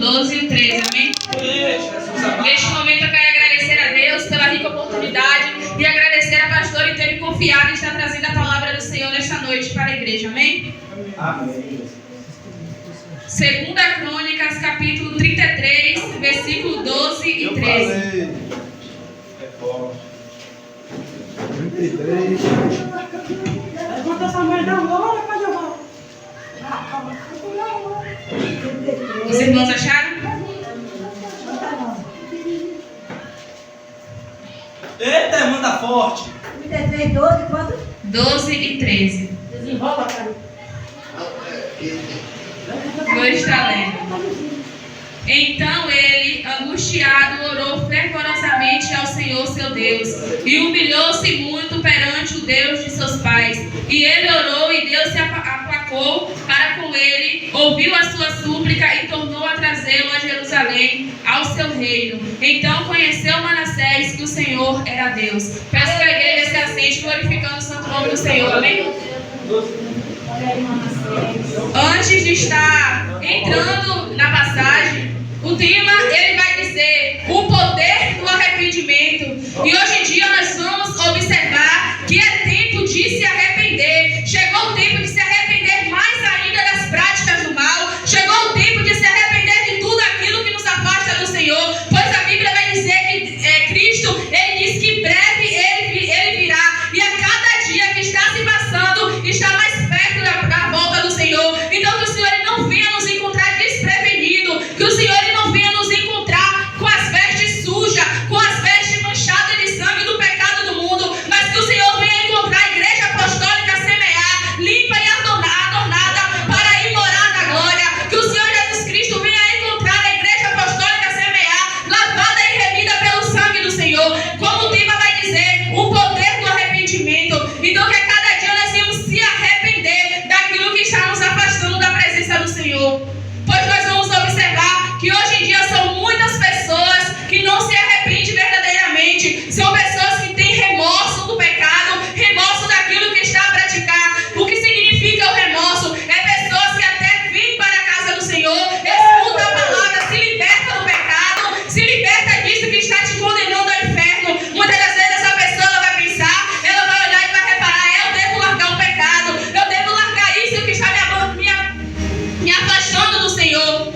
12 e o 13, amém? Neste momento eu quero agradecer a Deus pela rica oportunidade e agradecer a pastora em ter me confiado e estar trazendo a palavra do Senhor nesta noite para a igreja, amém? Amém. 2 Crônicas, capítulo 33, versículo 12 e 13. É forte. 33. Levanta essa mãe da glória para levar. Os irmãos acharam? Eita, irmã, tá forte. 33, 12, quanto? 12 e 13. Desenrola, cara. Vou estar lendo. Então ele, angustiado, orou fervorosamente ao Senhor seu Deus e humilhou-se muito perante o Deus de seus pais. E ele orou e Deus se aplacou para com ele, ouviu a sua súplica e tornou a trazê-lo a Jerusalém, ao seu reino. Então conheceu Manassés que o Senhor era Deus. Peço que a igreja se assente glorificando o santo nome do Senhor. Amém? Antes de estar entrando na passagem, o tema ele vai dizer o poder do arrependimento. E hoje em dia nós vamos observar que é tempo de se arrepender. Chegou o tempo de se arrepender mais ainda das práticas do mal. Chegou o tempo de se arrepender de tudo aquilo que nos afasta do Senhor. Pois a Bíblia vai dizer que Cristo, ele diz que em breve ele virá. E a cada dia que está se passando, está mais perto da volta do Senhor. Então que o Senhor ele não venha nos encontrar desprevenido. Que o Senhor ele não venha nos encontrar com as vestes sujas, com as vestes manchadas de sangue do pecado do mundo. Mas que o Senhor venha encontrar a igreja apostólica semear, limpa e adornada para ir morar na glória. Que o Senhor Jesus Cristo venha encontrar a igreja apostólica semear, lavada e remida pelo sangue do Senhor. Como o tema vai dizer, o poder do arrependimento. Então que a cada dia nós temos se arrepender daquilo que está nos afastando da presença do Senhor. Pois nós vamos observar que hoje em dia são muitas pessoas que não se arrependem verdadeiramente. São pessoas que têm remorso do pecado, remorso daquilo que está a praticar. O que significa o remorso? É pessoas que até vêm para a casa do Senhor, escutam a palavra, se liberta do pecado, se liberta disso que está te condenando ao inferno. Muitas das vezes essa pessoa ela vai pensar, ela vai olhar e vai reparar, eu devo largar o pecado, eu devo largar isso que está me afastando do Senhor.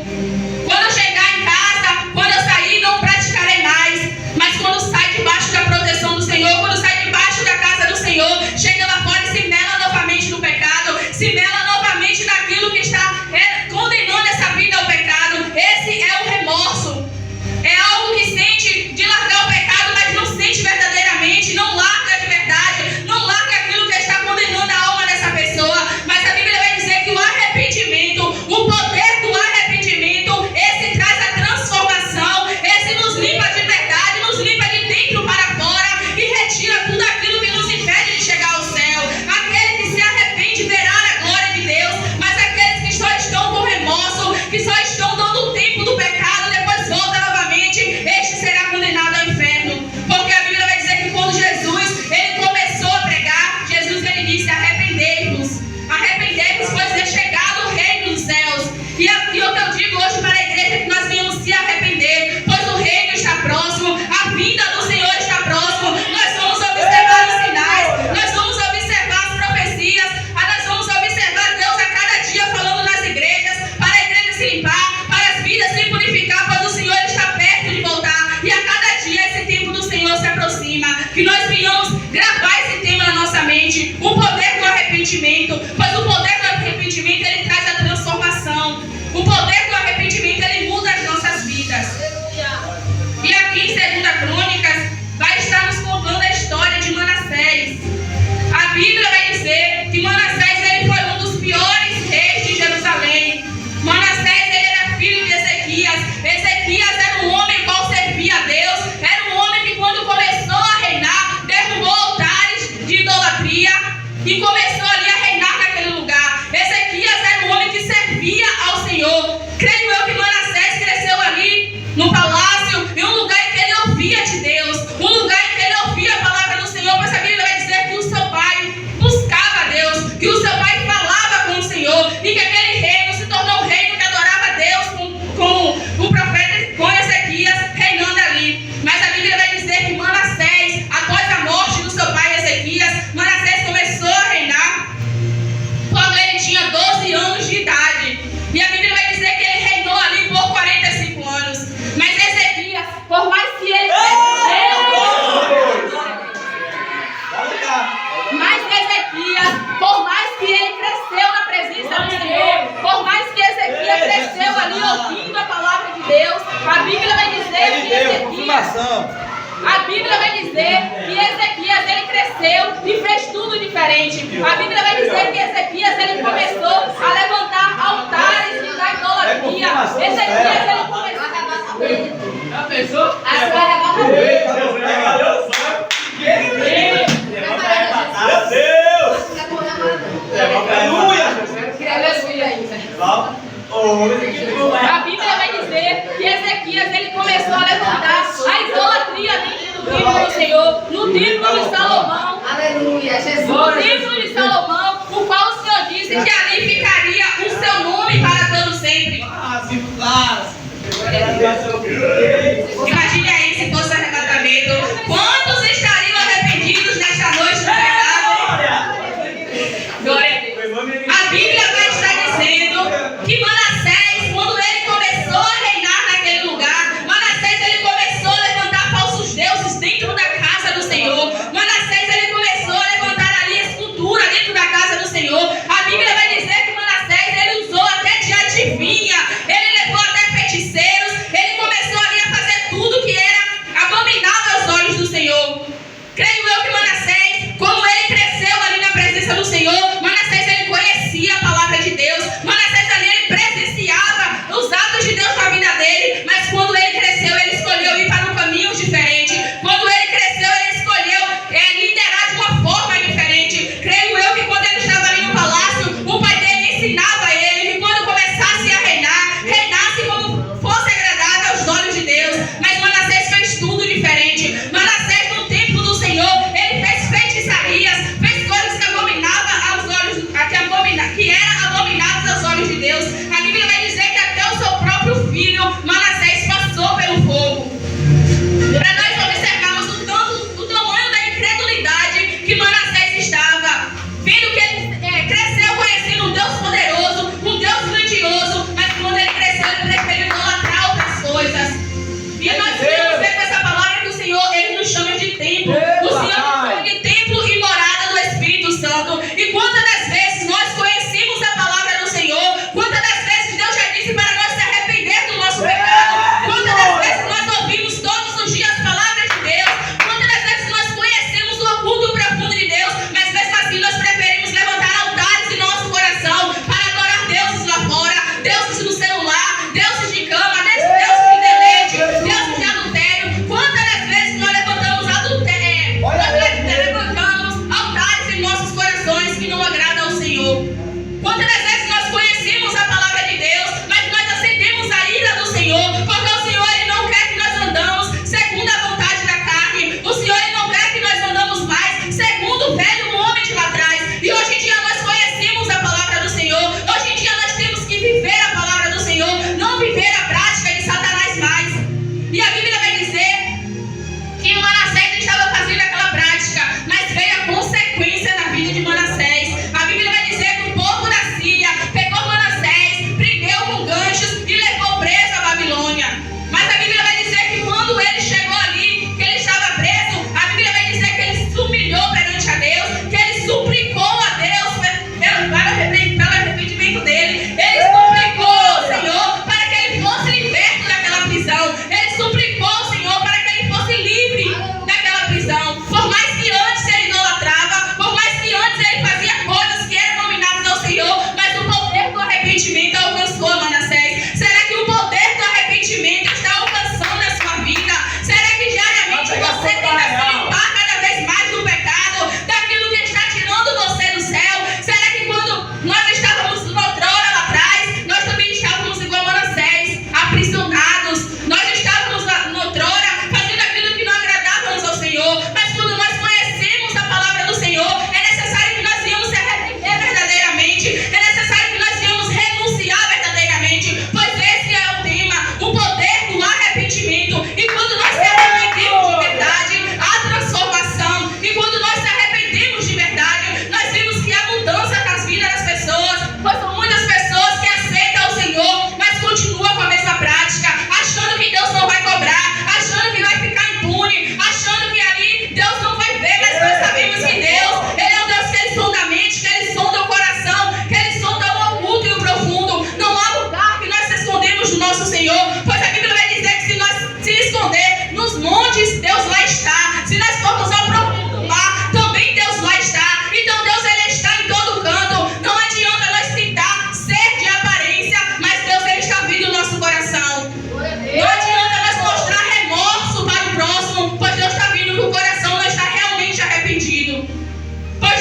Quando eu chegar em casa, quando eu sair, não praticarei mais. Mas quando sai debaixo da proteção do Senhor, quando sai debaixo da casa do Senhor, chega lá fora e se mela novamente no pecado, se mela novamente naquilo que está condenando essa vida ao pecado. Esse é o remorso. É algo que sente de largar o pecado, mas não sente verdadeiramente, não larga de verdade, não larga aquilo que está condenando a alma dessa pessoa. Mas a Bíblia vai dizer que o arrependimento, o poder do arrependimento, esse traz a transformação, esse nos limpa de verdade, nos limpa de dentro para fora e retira tudo aquilo que nos impede de chegar ao céu. Aquele que se arrepende verá a glória de Deus, mas aqueles que só estão com remorso, que só estão dando o tempo do pecado, depois volta novamente, este será condenado ao inferno. Porque a Bíblia vai dizer que quando Jesus ele começou a pregar, Jesus ele disse: arrependei-vos, pois é chegado o reino dos céus. E o que eu digo hoje para a igreja é que nós venhamos se arrepender, pois o reino está próximo, a vinda do Senhor está próximo. Nós vamos observar os sinais, nós vamos observar as profecias, nós vamos observar Deus a cada dia falando nas igrejas, para a igreja se limpar, para as vidas se purificar, pois o Senhor está perto de voltar. E a cada dia esse tempo do Senhor se aproxima. Que nós venhamos gravar esse tema na nossa mente, o poder do arrependimento, pois o poder do arrependimento ele traz a transformação. O poder do arrependimento ele muda as nossas vidas. E aqui em 2 Crônicas vai estar nos contando a história de Manassés. A Bíblia vai dizer que Manassés ele foi um dos piores reis de Jerusalém. Manassés ele era filho de Ezequias. Ezequias era um homem qual servia a Deus. Era um homem que quando começou a reinar, derrubou altares de idolatria e começou ali a reinar naquele lugar. Ezequias era um homem que servia ao Senhor. Creio eu que Manassés cresceu ali no palácio, em um lugar em que ele ouvia de Deus, um lugar em que ele ouvia a palavra do Senhor. Pois a Bíblia vai dizer que o seu pai buscava a Deus, que o seu pai falava com o Senhor, e que aquele reino se tornou um reino que adorava a Deus com o Por mais que ele cresceu na presença do Senhor, por mais que Ezequias cresceu ali ouvindo a palavra de Deus, a Bíblia vai dizer que Ezequias... A Bíblia vai dizer que Ezequias ele cresceu e fez tudo diferente. A Bíblia vai dizer que Ezequias ele começou a levantar altares da idolatria. Ezequias ele começou. Já pensou? A Bíblia vai dizer que Ezequias ele começou a levantar a idolatria dentro do templo do Senhor, no templo de Salomão. Aleluia, Jesus. No templo de Salomão, o qual o Senhor disse que ali ficaria o seu nome para todo sempre. Imagine aí se fosse arrebatamento. Quantos estariam arrependidos nesta noite do pecado? Glória a Deus. A Bíblia vai estar dizendo que Manassés, quando ele começou a reinar naquele lugar, Manassés ele começou a levantar falsos deuses dentro da casa do Senhor. Manassés ele começou a levantar ali escultura dentro da casa do Senhor. A Bíblia vai dizer que Manassés ele usou até de adivinha, ele levou até feiticeiros, ele começou ali a fazer tudo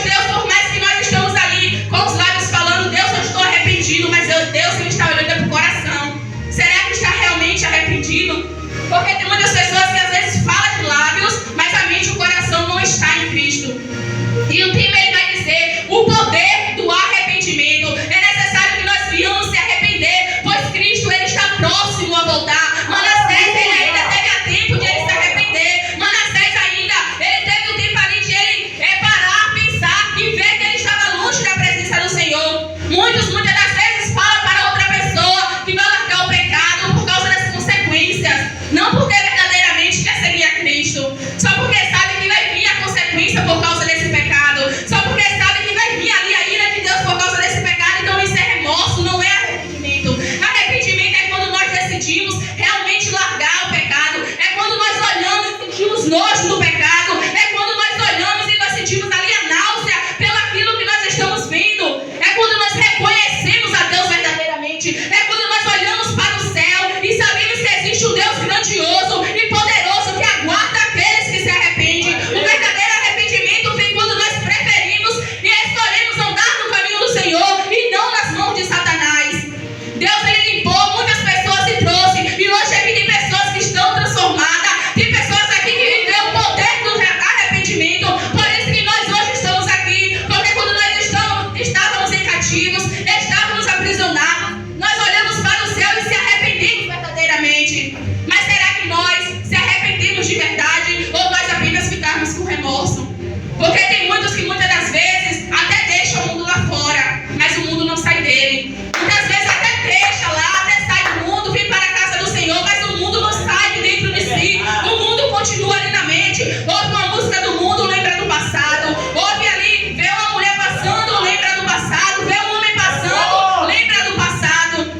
Pois Deus, por mais que nós estamos ali com os lábios falando, Deus, eu estou arrependido, mas Deus, Ele está olhando para o coração. Será que está realmente arrependido? Porque tem muitas pessoas que às vezes falam de lábios, mas a mente e o coração não está em Cristo. E o tema ele vai dizer o poder do arrependimento. É necessário que nós venhamos se arrepender, pois Cristo ele está próximo a voltar. Manassés ele ainda teve a tempo de ele se arrepender. Manassés ainda ele teve o tempo ali de ele parar, pensar e ver que ele estava longe da presença do Senhor. Muitas das vezes falam para outra pessoa que vai largar o pecado por causa das consequências, não porque verdadeiramente quer seguir a Cristo, só porque sabe que vai vir a consequência por causa desse pecado, só porque sabe que vai vir ali a ira de Deus por causa desse pecado. Então isso é remorso, não é arrependimento. Arrependimento é quando nós decidimos realmente largar o pecado, é quando nós olhamos e sentimos nojo do pecado, é quando nós olhamos e nós sentimos ali a náusea pelo aquilo que nós estamos vendo, é quando nós reconhecemos a Deus verdadeiramente, é quando nós olhamos para o céu e sabemos que existe um Deus grandioso e poderoso que aguarda aqueles que se arrependem. O verdadeiro arrependimento vem quando nós preferimos e escolhemos andar no caminho do Senhor e não nas mãos de Satanás. Deus ele limpou muitas pessoas e trouxe, e hoje aqui tem pessoas que estão transformadas, tem pessoas aqui que vivem o poder do arrependimento. Por isso que nós hoje estamos aqui, porque quando nós estávamos em cativos, estávamos aprisionados, nós olhamos para o céu e se arrependemos verdadeiramente. Mas será que nós se arrependemos de verdade ou nós apenas ficamos com remorso? Porque tem muitos que muitas das vezes até deixam o mundo lá fora, mas o mundo não sai dele. Muitas vezes até deixa lá, até sai do mundo, vem para a casa do Senhor, mas o mundo não sai de dentro de si. O mundo continua ali na mente. Ouve uma música do mundo, lembra do passado. Ouve ali, vê uma mulher passando, lembra do passado. Vê um homem passando, lembra do passado.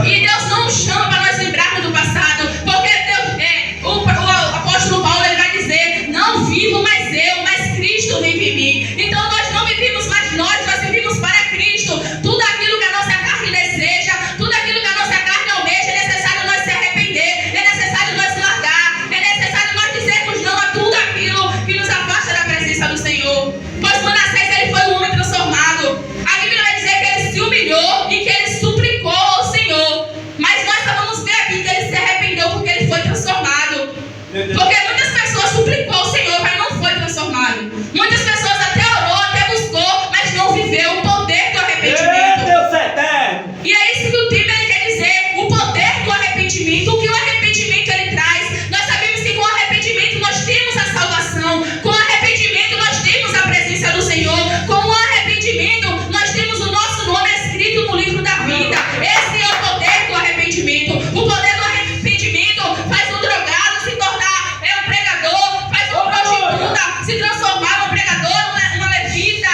E Deus não nos chama para nós lembrarmos do passado, porque Deus, o apóstolo Paulo ele vai dizer: não vivo mais eu, mas Cristo vive em mim. Então nós não vivemos mais nós vivemos para Cristo. Tudo aquilo que a nossa carne deseja, tudo aquilo que a nossa carne almeja, é necessário nós se arrepender, é necessário nós largar, é necessário nós dizermos não a tudo aquilo que nos afasta da presença do Senhor. Pois Manassés ele foi um homem transformado. A Bíblia vai dizer que ele se humilhou e que ele suplicou ao Senhor. Mas nós só vamos ver aqui que ele se arrependeu porque ele foi transformado. Porque muitas pessoas suplicou ao Senhor, mas não foi transformado. Muitas pessoas até orou, até buscou, mas não viveu o poder do arrependimento. Deus é eterno. E é isso que o tema ele quer dizer, o poder do arrependimento. O que o arrependimento ele traz? Nós sabemos que com o arrependimento nós temos a salvação. Com o arrependimento nós temos a presença do Senhor. Com o arrependimento nós temos o nosso nome escrito no livro da vida. Esse é o poder do arrependimento. O poder do arrependimento faz um drogado se tornar um pregador, faz uma prostituta se transformar num pregador, uma levita,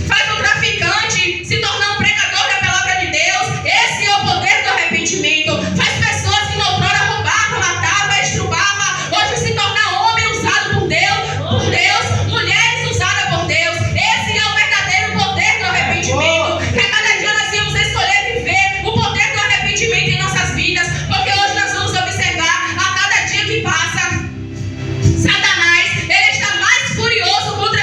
faz um traficante se tornar um pregador da palavra de Deus. Esse é o poder do arrependimento. Faz pessoas que outrora roubavam, matavam, estrupavam, hoje se tornar homem usado por Deus, mulheres usadas por Deus. Esse é o verdadeiro poder do arrependimento. Que a cada dia nós vamos escolher viver o poder do arrependimento em nossas vidas, porque hoje nós vamos observar a cada dia que passa, Satanás, ele está mais furioso contra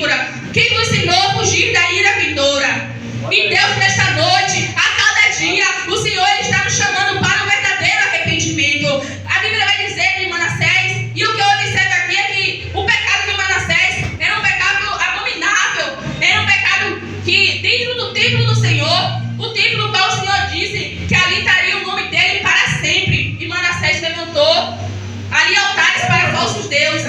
víbora, quem vos ensinou a fugir da ira vindoura. E Deus, nesta noite, a cada dia, o Senhor ele está nos chamando para o verdadeiro arrependimento. A Bíblia vai dizer de Manassés, e o que eu observo aqui é que o pecado de Manassés era um pecado abominável, era um pecado que dentro do templo do Senhor, o templo no qual o Senhor disse que ali estaria o nome dele para sempre, e Manassés levantou ali altares para falsos deuses.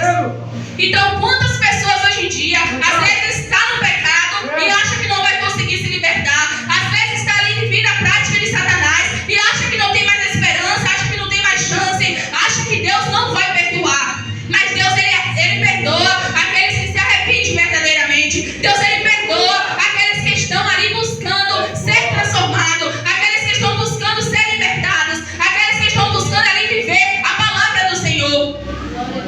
Então, quantas pessoas hoje em dia, às vezes está no pecado e acha que não vai conseguir se libertar, às vezes está ali vivendo a prática de Satanás e acha que não tem mais esperança, acha que não tem mais chance, acha que Deus não vai perdoar. Mas Deus, ele perdoa aqueles que se arrependem verdadeiramente. Deus, ele perdoa aqueles que estão ali buscando ser transformados, aqueles que estão buscando ser libertados, aqueles que estão buscando ali viver a palavra do Senhor.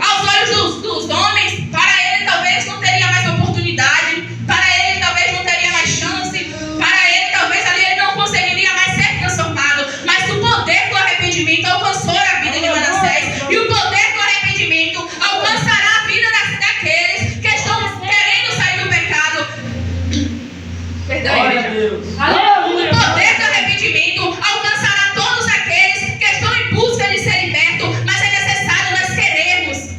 Aos olhos dos homens, para ele talvez não teria mais oportunidade, para ele talvez não teria mais chance, para ele talvez ali ele não conseguiria mais ser transformado, mas o poder do arrependimento alcançou a vida de Manassés, e o poder do arrependimento alcançará a vida daqueles que estão querendo sair do pecado. Perdão, Glória a Deus. o poder do arrependimento alcançará todos aqueles que estão em busca de ser libertos, mas é necessário nós querermos.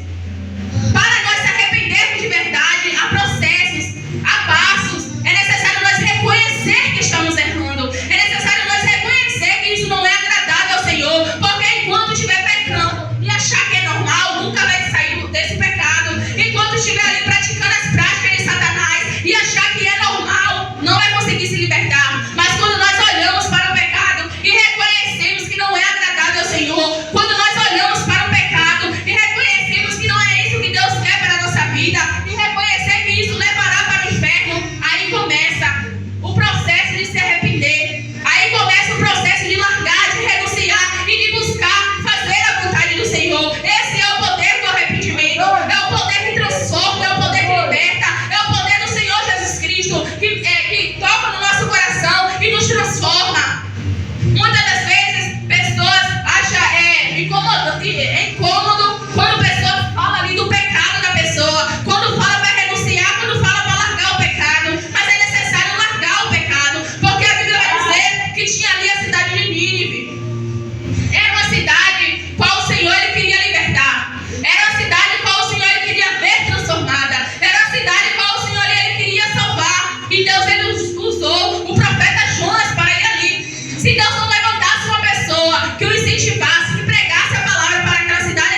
Para nós se arrependermos de verdade, há processos, há passos. É necessário nós reconhecer que estamos errando. É necessário nós reconhecer que isso não é agradável ao Senhor. Porque enquanto estiver pecando e achar que é normal, nunca vai sair desse pecado. Enquanto estiver ali praticando as práticas de Satanás e achar que é normal, não vai conseguir se libertar. Mas quando nós olhamos para o pecado e reconhecemos que não é agradável ao Senhor, quando nós olhamos para o pecado e reconhecemos que não é isso que Deus quer para a nossa vida, e reconhecer que isso levará para o inferno, aí começa o processo de se arrepender. Aí começa o processo de largar, de renunciar e de buscar fazer a vontade do Senhor. Esse é o poder do arrependimento, é o poder que transforma, é o poder que liberta, é o poder do Senhor Jesus Cristo que toca no nosso coração e nos transforma. Muitas das vezes, pessoas acham incômodo quando a pessoa fala ali do pecado da pessoa, quando fala para renunciar, quando fala para largar o pecado. Mas é necessário largar o pecado, porque a Bíblia vai dizer que tinha ali a cidade de Nínive. Era uma cidade qual o Senhor ele queria libertar. Era uma cidade qual o Senhor ele queria ver transformada. Era uma cidade qual o Senhor ele queria salvar. E Deus ele usou o profeta Jonas para ir ali. Se Deus não levantasse uma pessoa que o incentivasse, que pregasse a palavra para aquela cidade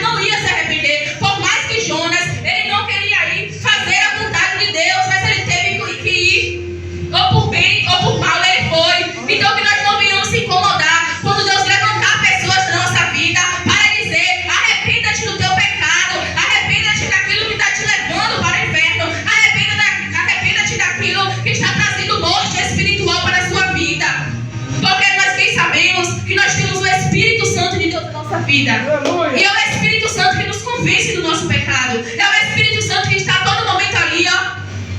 não ia se arrepender. Por mais que Jonas, ele não queria ir fazer a vontade de Deus, mas ele teve que ir, ou por bem ou por mal ele foi. Então que nós não venhamos se incomodar quando Deus levantar pessoas na nossa vida para dizer: arrependa-te do teu pecado, arrependa-te daquilo que está te levando para o inferno, arrependa-te daquilo que está trazendo morte espiritual para a sua vida. Porque nós bem sabemos que nós temos o Espírito Santo de Deus na nossa vida. E é o Espírito Santo que nos convence do nosso pecado. É o Espírito Santo que está a todo momento ali,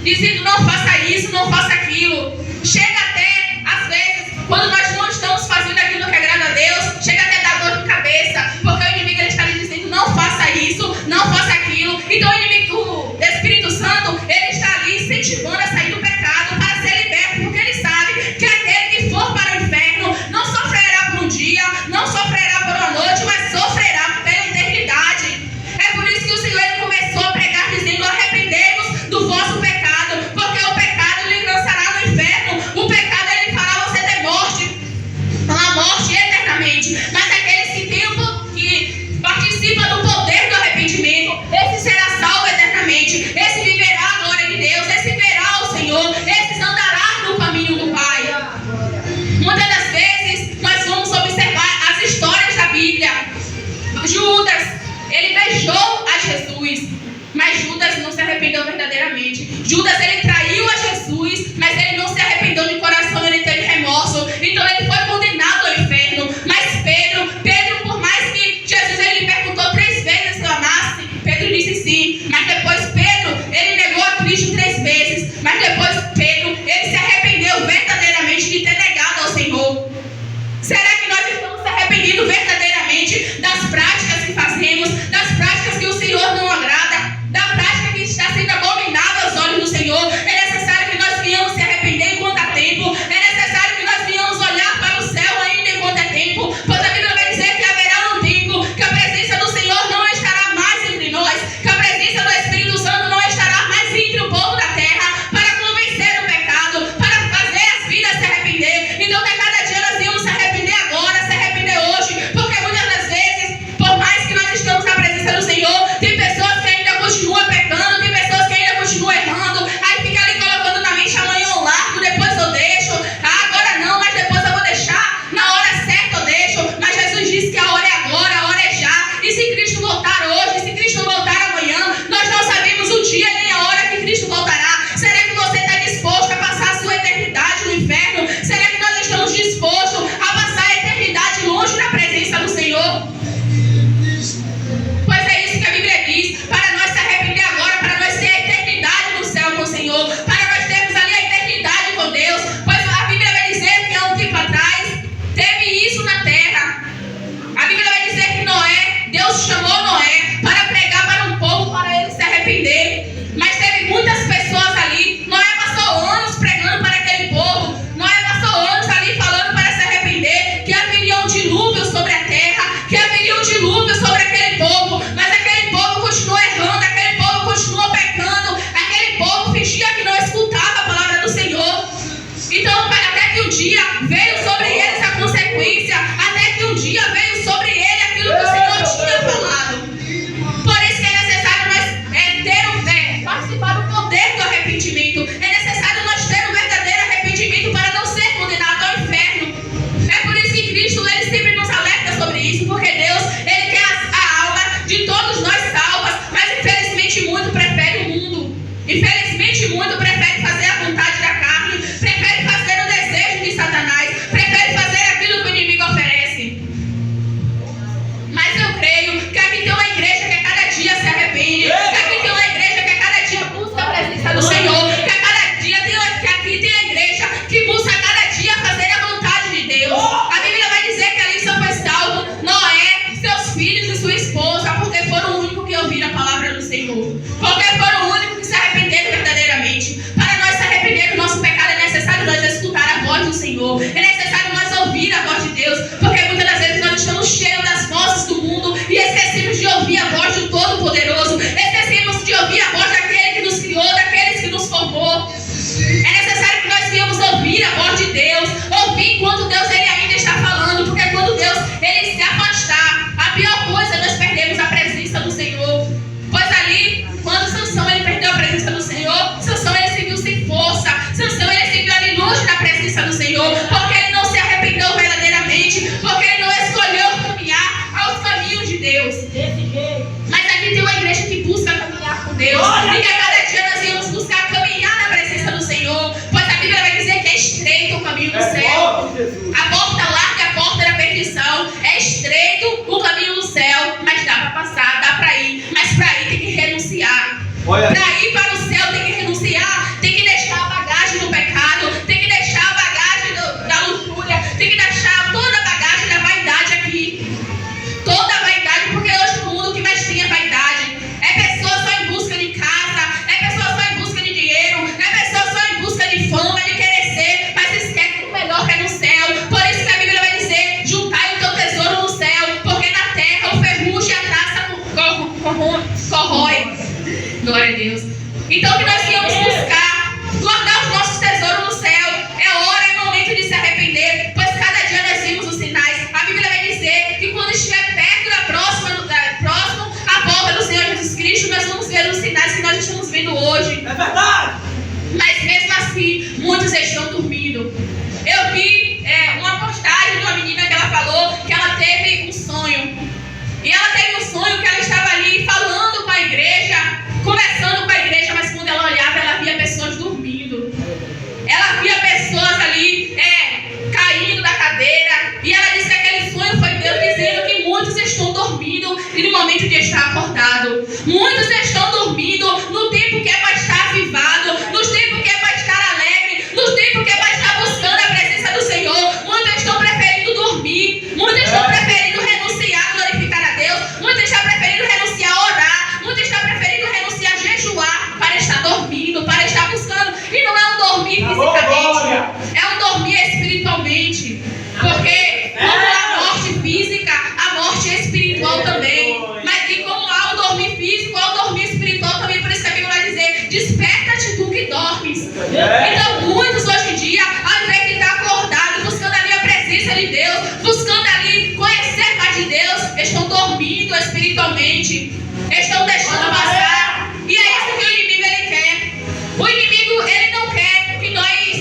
dizendo: não faça isso, não faça aquilo. Chega até, às vezes, quando nós não estamos fazendo aquilo que agrada a Deus, chega até dar dor de cabeça, porque o inimigo ele está lhe dizendo: não faça isso, não faça aquilo. Então o Espírito Santo, ele está ali incentivando a sair do pecado para ser liberto, porque ele sabe que aquele que for para o inferno não sofrerá por um dia, não sofrerá por uma noite, mas sofrerá pela eternidade. É por isso que o Senhor ele começou a pregar dizendo: arrependei-vos do vosso pecado, porque o pecado lhe lançará no inferno, o pecado ele fará você ter morte, uma morte eternamente. Mas aqueles que participam do poder do arrependimento, esse será salvo eternamente, esse viverá a glória de Deus, esse verá o Senhor, esse andará no caminho do Pai. Muitas das vezes nós vamos observar as histórias da Bíblia. Judas, ele beijou a Jesus, mas Judas não se arrependeu verdadeiramente. Judas, ele traiu a Jesus, mas ele não se arrependeu de coração, ele teve remorso. Então ele foi condenado ao inferno. Mas Pedro, por mais que Jesus ele lhe perguntou 3 vezes se eu amasse, Pedro disse sim. Mas depois Pedro, ele negou a Cristo 3 vezes. Mas depois Pedro, ele se arrependeu verdadeiramente de ter negado ao Senhor. Será que nós estamos se arrependendo verdadeiramente das práticas que fazemos, das práticas que o Senhor não agrada, da prática que está sendo abominável aos olhos arrependimento. É necessário nós ter um verdadeiro arrependimento para não ser condenado ao inferno. É por isso que Cristo, ele sempre nos alerta sobre isso, porque Deus, ele quer a alma de todos nós salvas, mas infelizmente muito prefere o mundo. Infelizmente muito prefere fazer a vontade da carne, prefere fazer o desejo de Satanás, prefere fazer aquilo que o inimigo oferece. Mas eu creio que aqui tem uma igreja que a cada dia se arrepende, que aqui tem uma igreja que a cada dia busca a presença do Senhor, que a cada dia que aqui tem a igreja que busca a cada dia fazer a vontade de Deus. A Bíblia vai dizer que ali só foi salvo Noé, seus filhos e sua esposa, porque foram o único que ouviram a palavra do Senhor, porque foram o único que se arrependeram verdadeiramente. Para nós se arrepender do nosso pecado é necessário nós escutar a voz do Senhor, é necessário nós ouvir a voz de Deus, porque muitas das vezes nós estamos cheios das vozes do mundo e esquecemos de ouvir a voz do Todo-Poderoso, esquecemos de ouvir a voz daquele que nos criou, daqueles que nos formou. É necessário que nós venhamos ouvir a voz de Deus, ouvir enquanto Deus ele ainda está falando, porque quando Deus ele se afastar, a pior coisa é nós perdermos a presença do Senhor. Pois ali, quando Sansão ele perdeu a presença do Senhor, Sansão ele se viu sem força, Sansão ele se viu ali longe da presença do Senhor, porque ele não se arrependeu verdadeiramente, porque ele não escolheu caminhar aos caminhos de Deus. Mas aqui tem uma igreja que busca caminhar com Deus, e que a cada dia nós vamos buscar caminhar na presença do Senhor, pois a Bíblia vai dizer que é estreito o caminho do céu, a porta larga é a porta da perdição, é estreito o caminho do céu, mas dá para passar, dá para ir, mas para ir tem que renunciar. Para ir para o céu tem que renunciar, tem que deixar a bagagem do pecado, tem que deixar a bagagem da luxúria, tem que deixar toda a bagagem da vaidade aqui. Toda a vaidade, porque hoje no mundo o que mais tem é vaidade. É pessoa só em busca de casa, é pessoa só em busca de dinheiro, é pessoa só em busca de fama, de querer ser, mas esquece que o melhor que é no céu. Por isso que a Bíblia vai dizer: juntai o teu tesouro no céu, porque na terra o ferrugem e a traça corrói. Glória a Deus. Então que nós viemos buscar guardar os nossos tesouros no céu. É hora, é momento de se arrepender, pois cada dia nós vimos os sinais. A Bíblia vai dizer que quando estiver perto da próximo a volta do Senhor Jesus Cristo, nós vamos ver os sinais que nós estamos vendo hoje. É verdade. Mas mesmo assim, muitos estão dormindo. Eu vi uma postagem de uma menina que ela falou que ela teve um sonho. E ela teve um sonho que ela estava ali falando com a igreja, conversando com a igreja, mas quando ela olhava, ela via pessoas dormindo. Ela via pessoas ali caindo da cadeira. E ela disse que aquele sonho foi Deus dizendo que muitos estão dormindo e no momento de estar acordado. Muitos estão dormindo no tempo que é para estar avivado, no tempo que é para estar alegre, no tempo que é para estar buscando a presença do Senhor. Muitos estão preferindo dormir, muitos estão preferindo renunciar, glorificar a Deus, muitos estão preferindo renunciar a orar, muitos estão preferindo renunciar a jejuar para estar dormindo, para estar buscando. E não é um dormir fisicamente, é um dormir espiritualmente, porque como há a morte física, a morte é espiritual também. Mas e como há o dormir físico, há o dormir espiritual também. Por isso que a Bíblia vai dizer: desperta-te tu que dormes. Então muitos hoje em dia, ao invés de estar acordados, buscando ali a presença de Deus, buscando ali conhecer mais de Deus, estão dormindo espiritualmente, estão deixando passar. E é isso que o inimigo ele quer. O inimigo ele não quer que nós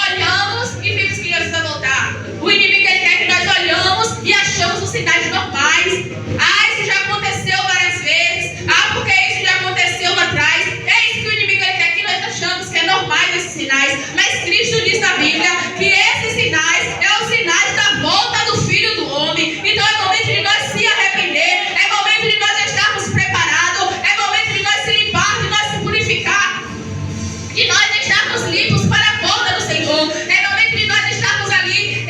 olhamos e vimos que Jesus vai voltar. O inimigo ele quer que nós olhamos e achamos os sinais normais. Isso já aconteceu várias vezes. Porque isso já aconteceu lá atrás. É isso que o inimigo ele quer, que nós achamos que é normais esses sinais. Mas Cristo diz na Bíblia que esses sinais é os sinais da volta do Filho do Homem. Então é momento de nós se arrepender, é momento de nós estarmos preparados, é momento de nós se limpar, de nós se purificar, de nós estarmos limpos para a volta do Senhor. É momento de nós estarmos ali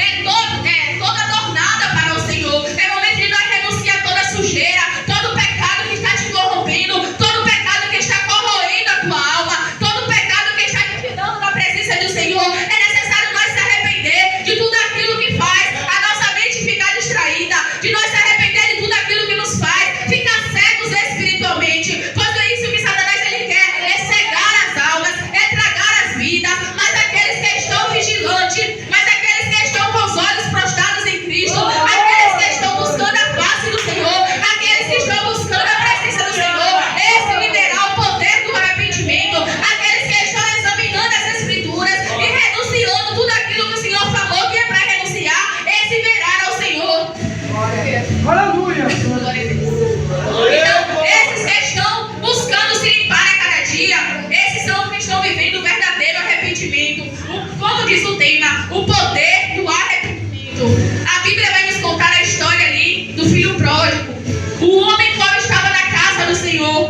toda adornada para o Senhor. É momento de nós renunciar toda a sujeira, todo o pecado que está te corrompendo, todo o pecado que está corroendo a tua alma, todo o pecado que está te tirando da presença são que estão vivendo o verdadeiro arrependimento. Como diz o tema, o poder do arrependimento. A Bíblia vai nos contar a história ali do filho pródigo. O homem qual estava na casa do Senhor.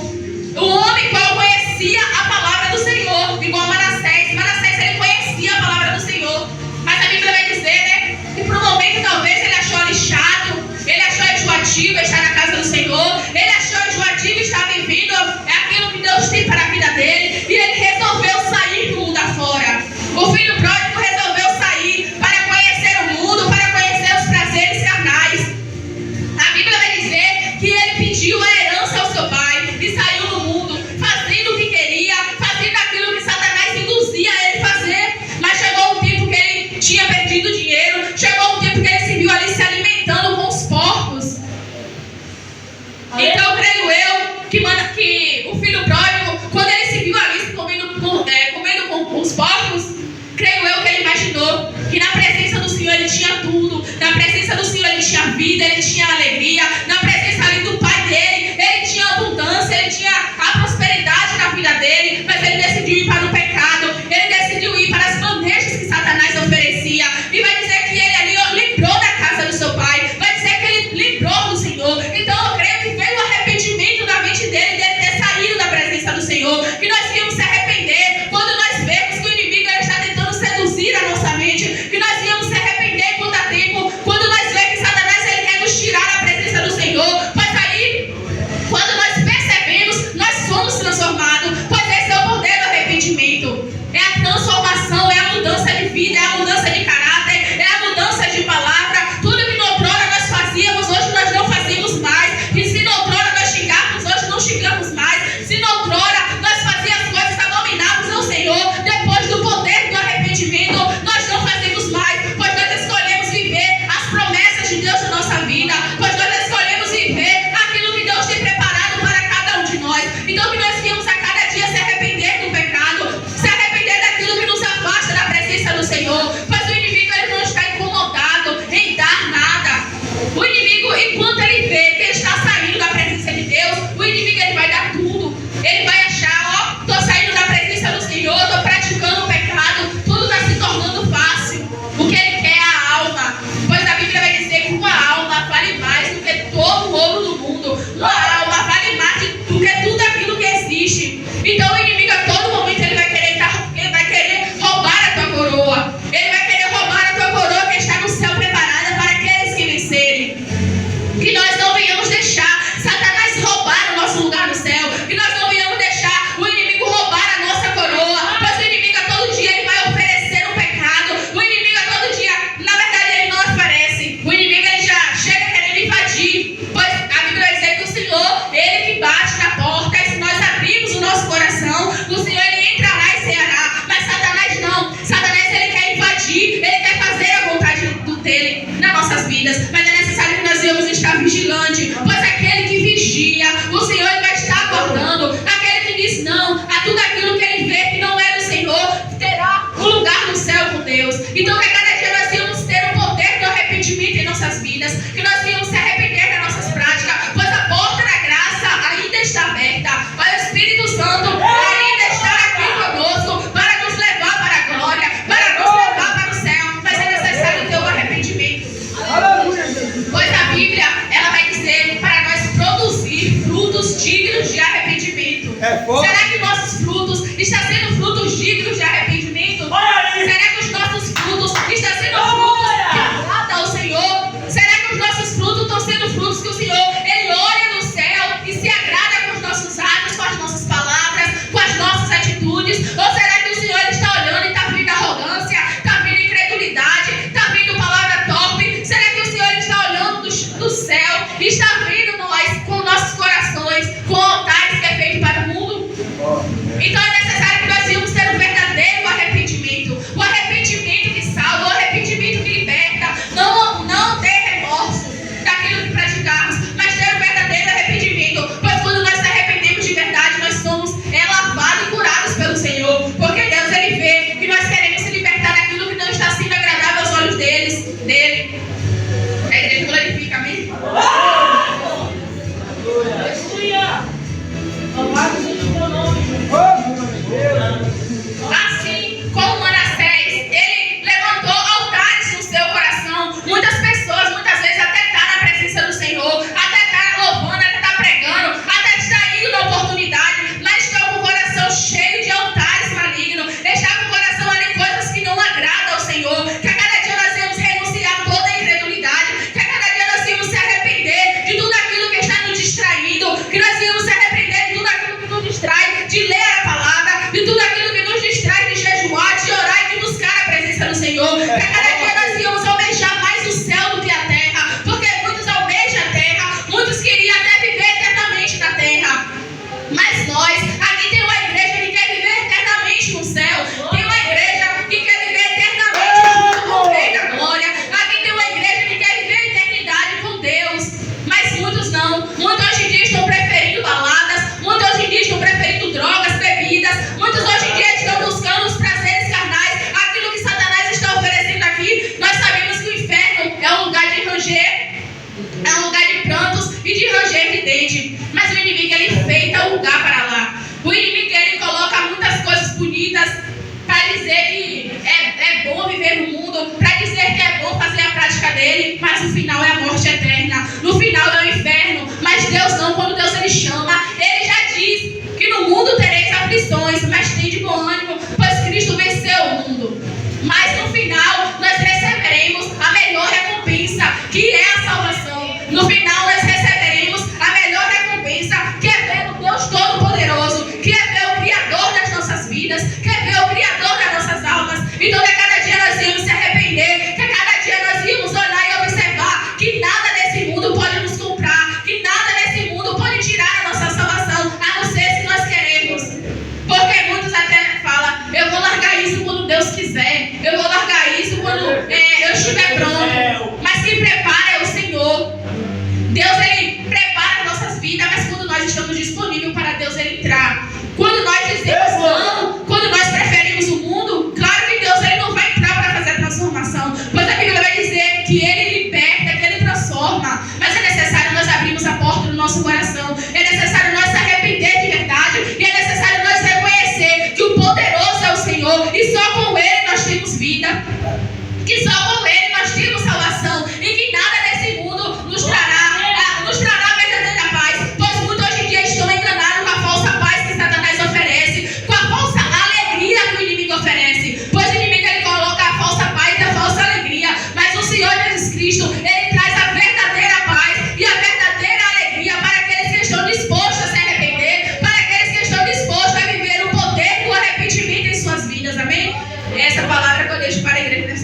O homem qual conhecia a palavra do Senhor, igual Manassés. Manassés, ele conhecia a palavra do Senhor. Mas a Bíblia vai dizer, né, que por um momento talvez ele achou ali chato, ele achou enjoativo estar na casa do Senhor, ele achou enjoativo estar vivendo aquilo que Deus tem para a vida dele, e ele resolveu sair do mundo afora. O filho pródigo resolveu sair para conhecer o mundo, para conhecer os prazeres carnais. A Bíblia vai dizer que ele pediu a herança ao seu pai e saiu do mundo, fazendo o que queria, fazendo aquilo que Satanás induzia ele a fazer. Mas chegou um tempo que ele tinha perdido dinheiro, chegou um tempo que ele se viu ali se alimentando com os porcos. Então creio eu que o filho pródigo, quando ele se viu ali comendo com os porcos, creio eu que ele imaginou que na presença do Senhor ele tinha tudo, na presença do Senhor ele tinha vida, ele tinha alegria, na presença ali do pai dele, ele tinha abundância, ele tinha a prosperidade na vida dele, mas ele decidiu ir para o pecado, ele decidiu ir para as bandejas que Satanás oferecia, e vai dizer que ele ali lembrou da casa do seu pai, vai dizer que ele lembrou do Senhor. Então eu creio que veio o arrependimento na mente dele ter saído da presença do Senhor, que nós íamos se arrepender quando nós vemos que o inimigo ele está tentando seduzir a nossa mente, que nós íamos se arrepender quanto a tempo, quando nós vemos que Satanás ele quer nos tirar da presença do Senhor. Mas aí, quando nós percebemos, nós somos transformados, pois esse é o poder do arrependimento. É a transformação, é a mudança de vida, é a mudança de caráter, é a mudança de palavra. Tudo que outrora nós fazíamos, hoje nós não fazemos mais. E se outrora nós xingávamos, hoje não xingamos mais. Se outrora nós fazíamos as coisas abomináveis ao Senhor, depois do poder do arrependimento, nós não fazemos mais, pois nós escolhemos viver as promessas de Deus na nossa vida, pois nós escolhemos viver aquilo que Deus tem preparado para cada um de nós. Então que nós venhamos a cada dia se arrepender do pecado, se arrepender daquilo que nos afasta da presença do Senhor, pois o inimigo ele não está incomodado em dar nada. O inimigo, enquanto ele vê que ele está saindo da presença de Deus, o inimigo ele vai dar tudo. Ele vai achar, estou saindo da presença do Senhor, estou praticando o pecado, tudo está se tornando fácil. O que ele quer é a alma, pois a Bíblia vai dizer que uma alma vale mais do que todo o ouro do mundo. Uma alma vale mais do que tudo aquilo que existe. Então o inimigo a todo momento ele vai querer roubar a tua coroa. Ele vai querer roubar a tua coroa que está no céu preparada para aqueles que vencerem. Que nós não venhamos deixar Satanás roubar o nosso lugar no céu. Que nós não venhamos deixar o inimigo roubar a nossa coroa. Pois o inimigo a todo dia ele vai oferecer um pecado. O inimigo a todo dia, na verdade ele não oferece. O inimigo ele já chega querendo invadir. Pois a Bíblia vai dizer que o Senhor, ele que bate na porta. E se nós abrirmos o nosso coração, o Senhor ele entrará e ceará. Mas Satanás não. Satanás ele quer invadir. Ele quer fazer a vontade dele nas nossas vidas. Mas é necessário que nós devemos estar vigilantes. Pois aquele que vigia, o Senhor ele vai estar aguardando. Aquele que diz não a tudo aquilo que ele vê que não é do Senhor, terá um lugar no céu com Deus. Então que a cada dia nós devemos ter o poder do arrependimento em nossas vidas. Que nós devemos se arrepender das nossas práticas. Pois a porta da graça ainda está aberta. Mas o Espírito Santo ainda está aqui conosco para nos levar para a glória, para nos levar para o céu. Mas é necessário ter o arrependimento. Pois a Bíblia, ela vai dizer para nós produzir frutos dignos de arrependimento. Será que nossos frutos estão sendo frutos dignos de arrependimento? Será que os nossos frutos estão sendo frutos que agradam ao Senhor? Será que os nossos frutos estão sendo frutos que o Senhor, ele olha no céu e se agrada com os nossos atos, com as nossas palavras, com as nossas atitudes? Ou será que o Senhor ele está olhando e está vindo arrogância, está vindo incredulidade, está vindo palavra torpe? Será que o Senhor ele está olhando do céu e está vendo nós com nossos corações, com altares que é feito para o mundo? Então é necessário que nós venhamos ter um verdadeiro final é a morte eterna, no final é o inferno. Mas Deus não, quando Deus ele chama, ele já diz que no mundo tereis aflições, mas tende bom ânimo, pois Cristo venceu o mundo. Mas no final nós receberemos a melhor recompensa, que é a salvação. No final nós receberemos a melhor recompensa, que é ver o Deus Todo-Poderoso, que é ver o Criador das nossas vidas, que é ver o Criador das nossas almas. Então que a cada dia nós íamos se arrepender, que a cada dia nós íamos olhar e observar que nada nesse mundo pode nos comprar, que nada nesse mundo pode tirar a nossa salvação, a não ser se nós queremos. Porque muitos até falam, eu vou largar isso quando Deus quiser, eu vou largar isso quando eu estiver pronto. Mas quem prepara é o Senhor. Deus ele prepara as nossas vidas, mas quando nós estamos disponíveis para Deus ele entrar. Quando nós dizemos não, quando nós preferimos o mundo, claro que Deus ele não vai entrar para fazer a transformação, pois a Bíblia vai dizer que ele liberta, que ele transforma. Mas é necessário nós abrirmos a porta do nosso coração, é necessário nós se arrepender de verdade, e é necessário nós reconhecer que o poderoso é o Senhor, e só com ele nós temos vida, que só com ele nós temos salvação, e que nada nesse mundo nos trará verdadeira paz, pois muitos hoje em dia estão enganados com a falsa paz que Satanás oferece, com a falsa alegria que o inimigo oferece, pois o inimigo ele coloca a falsa paz e a falsa alegria, mas o Senhor Jesus Cristo, ele traz a verdadeira paz e a verdadeira alegria para aqueles que estão dispostos a se arrepender, para aqueles que estão dispostos a viver o poder do arrependimento em suas vidas, amém? Essa palavra que eu deixo para a igreja.